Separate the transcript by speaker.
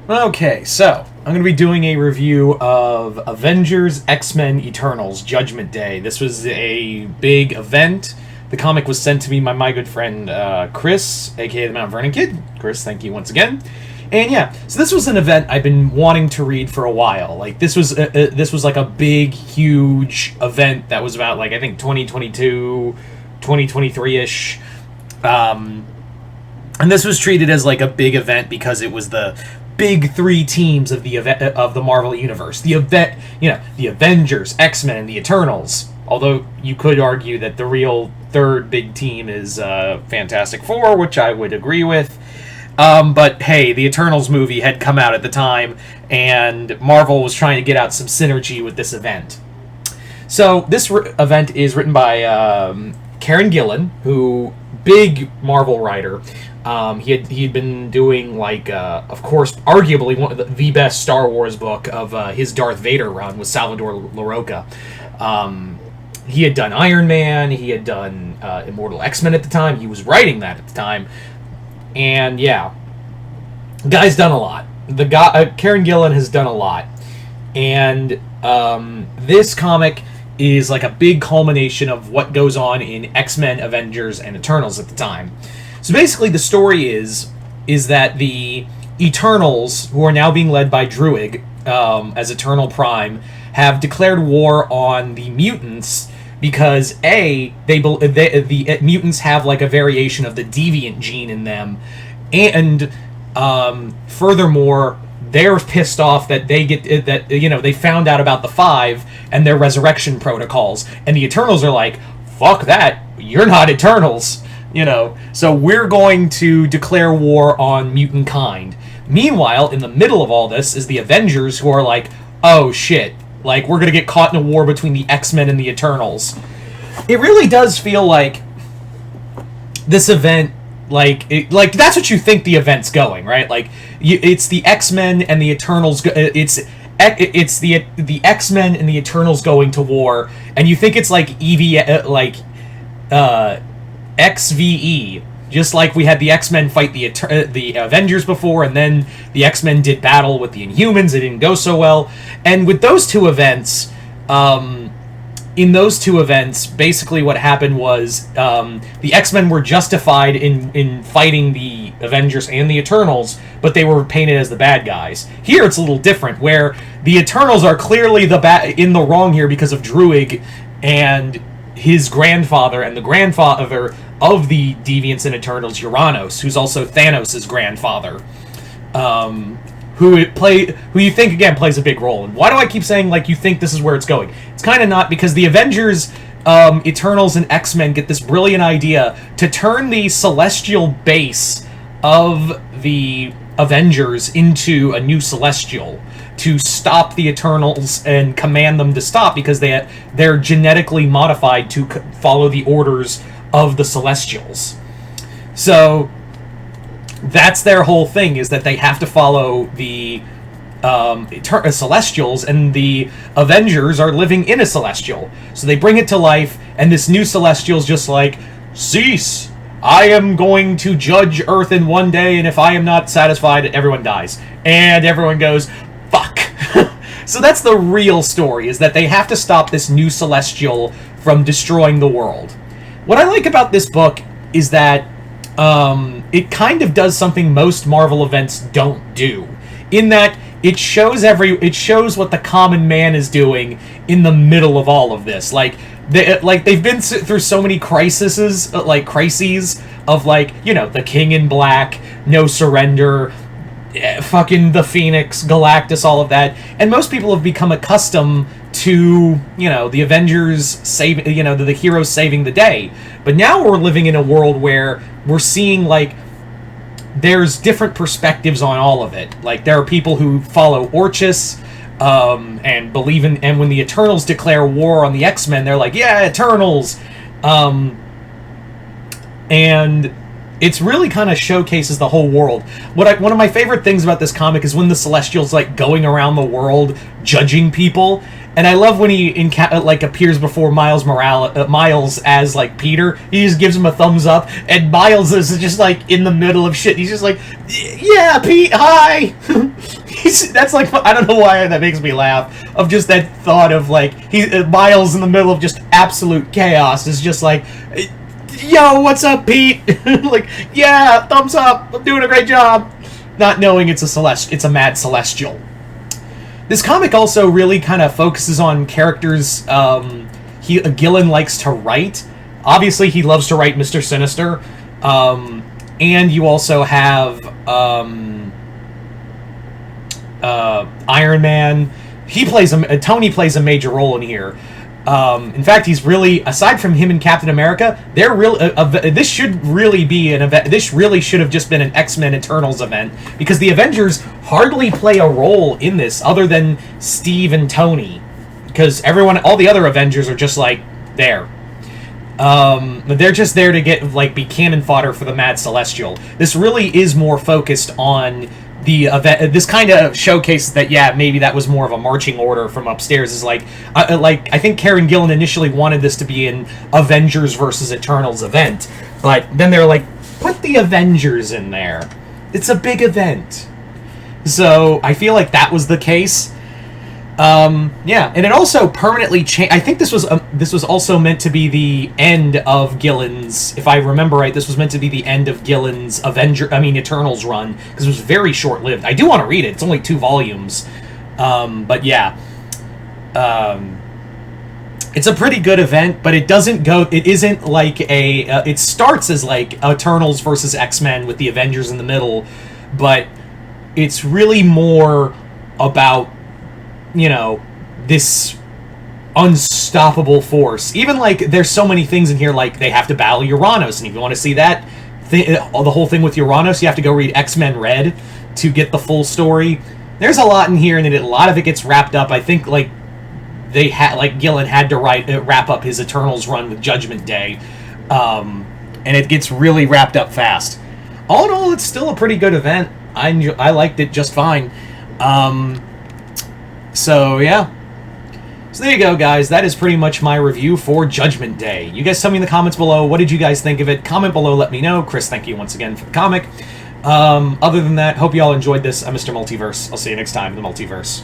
Speaker 1: Okay, so I'm going to be doing a review of Avengers X-Men Eternals Judgment Day. This was a big event. The comic was sent to me by my good friend Chris, aka the Mount Vernon Kid. Chris, thank you once again. And yeah, so this was an event I've been wanting to read for a while. Like this was like a big, huge event that was about I think 2022, 2023-ish. And this was treated as like a big event because it was the big three teams of the Marvel universe. The Avengers, X-Men, and the Eternals. Although you could argue that the real third big team is Fantastic Four, which I would agree with. But hey, the Eternals movie had come out at the time, and Marvel was trying to get out some synergy with this event. So this event is written by Kieran Gillen, who big Marvel writer. He'd been doing of course, arguably one of the best Star Wars book of his Darth Vader run was Salvador Larroca. He had done Iron Man. He had done Immortal X-Men at the time. He was writing that at the time, and yeah, guy's done a lot. The guy Kieran Gillen has done a lot, and this comic is like a big culmination of what goes on in X-Men, Avengers, and Eternals at the time. So basically, the story is that the Eternals, who are now being led by Druig as Eternal Prime, have declared war on the mutants because the mutants have like a variation of the deviant gene in them, and furthermore, they're pissed off that they found out about the Five and their resurrection protocols, and the Eternals are like, fuck that, you're not Eternals. So we're going to declare war on mutant kind. Meanwhile, in the middle of all this is the Avengers, who are like, oh shit, we're gonna get caught in a war between the X-Men and the Eternals. It really does feel like this event, that's what you think the event's going, right? It's the X-Men and the Eternals. It's the X-Men and the Eternals going to war, and you think it's XVE, just like we had the X-Men fight the Avengers before, and then the X-Men did battle with the Inhumans. It didn't go so well. And with those two events, basically what happened was the X-Men were justified in fighting the Avengers and the Eternals, but they were painted as the bad guys. Here it's a little different, where the Eternals are clearly in the wrong here because of Druig and his grandfather, and the grandfather of the Deviants and Eternals, Uranus, who's also Thanos' grandfather, who you think again plays a big role. And why do I keep saying you think this is where it's going? It's kind of not, because the Avengers, Eternals, and X-Men get this brilliant idea to turn the celestial base of the Avengers into a new celestial, to stop the Eternals and command them to stop, because they're genetically modified to follow the orders of the Celestials. So that's their whole thing, is that they have to follow the Celestials, and the Avengers are living in a Celestial. So they bring it to life, and this new Celestial's just like, cease! I am going to judge Earth in one day, and if I am not satisfied, everyone dies. And everyone goes, fuck. So that's the real story, is that they have to stop this new Celestial from destroying the world. What I like about this book is that it kind of does something most Marvel events don't do, in that it shows what the common man is doing in the middle of all of this. They've been through so many crises of the King in Black, No Surrender, fucking the Phoenix, Galactus, all of that, and most people have become accustomed to the Avengers the heroes saving the day. But now we're living in a world where we're seeing there's different perspectives on all of it. There are people who follow Orchis and believe in, and when the Eternals declare war on the X-Men, they're like, yeah, Eternals. And It's really kind of showcases the whole world. One of my favorite things about this comic is when the Celestials like going around the world judging people, and I love when he like appears before Miles as like Peter. He just gives him a thumbs up, and Miles is just like in the middle of shit. He's just like, "Yeah, Pete, hi." That's like, I don't know why that makes me laugh. Of just that thought of like Miles in the middle of just absolute chaos is just like, "Yo, what's up, Pete?" Like, "Yeah, thumbs up. I'm doing a great job." Not knowing it's a mad Celestial. This comic also really kind of focuses on characters Gillen likes to write. Obviously, he loves to write Mr. Sinister. And you also have Iron Man. Tony plays a major role in here. In fact, he's really, aside from him and Captain America, they're this should really be an event. This really should have just been an X-Men Eternals event, because the Avengers hardly play a role in this other than Steve and Tony, because all the other Avengers are just like there. They're just there to be cannon fodder for the Mad Celestial. This really is more focused on the event. This kind of showcases that, yeah, maybe that was more of a marching order from upstairs. Is like I think Karen Gillan initially wanted this to be an Avengers versus Eternals event, but then they're like, put the Avengers in there. It's a big event. So I feel like that was the case. Yeah, and it also permanently changed. I think this was also meant to be the end of Gillen's. If I remember right, this was meant to be the end of Gillen's Eternals run, because it was very short-lived. I do want to read it. It's only 2 volumes, but yeah, it's a pretty good event. But it doesn't go. It isn't like it starts as like Eternals versus X-Men with the Avengers in the middle, but it's really more about, this unstoppable force. Even like there's so many things in here, like they have to battle Uranus, and if you want to see that the whole thing with Uranus, you have to go read X-Men Red to get the full story. There's a lot in here, and a lot of it gets wrapped up. I think like Gillen had to wrap up his Eternals run with Judgment Day, and it gets really wrapped up fast. All in all, it's still a pretty good event. I liked it just fine. So, yeah. So there you go, guys. That is pretty much my review for Judgment Day. You guys tell me in the comments below, what did you guys think of it? Comment below, let me know. Chris, thank you once again for the comic. Other than that, hope you all enjoyed this. I'm Mr. Multiverse. I'll see you next time in the Multiverse.